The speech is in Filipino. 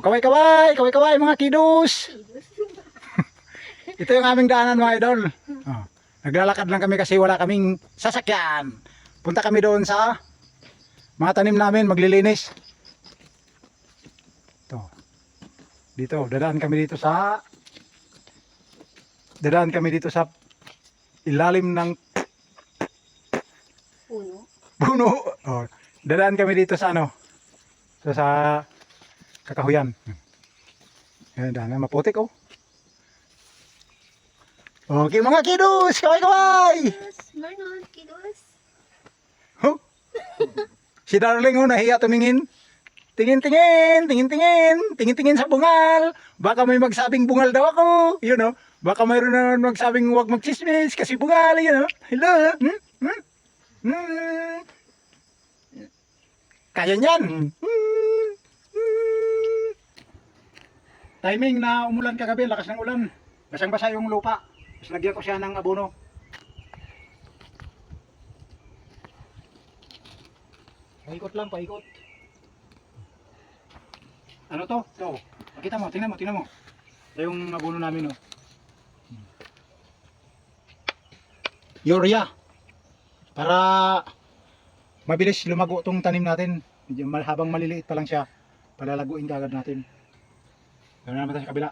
Kaway-kaway, kaway-kaway mga kidus. Ito yung aming daanan mga idol. Oh, naglalakad lang kami kasi wala kaming sasakyan. Punta kami doon sa mga tanim namin, maglilinis. Ito. Dito, dadaan kami dito sa ilalim ng puno. Oh, dadaan kami dito sa ano? Sa kakahuyan. Ayan, daan maputik oh. Okay mga kidus, kaway-kaway! Manon, kidus. Huh? Si Darling oh, nahiya tumingin. Tingin-tingin, tingin-tingin, tingin-tingin sa bungal. Baka may magsabing bungal daw ako. Yun oh. Baka mayroon na magsabing huwag magchismis kasi bungal. Yun oh. Hello? Kaya niyan. Timing na umulan kagabi, lakas ng ulan. Basang-basa yung lupa. Tapos lagyan ko siya ng abono. Paikot lang, paikot. Ano to? Ito. Makita mo, tingnan mo. Ito yung abono namin, oh. Urea. Para mabilis lumago tong tanim natin. Habang maliliit pa lang siya, palalaguin ka agad natin. Ganoon naman tayo sa kabila.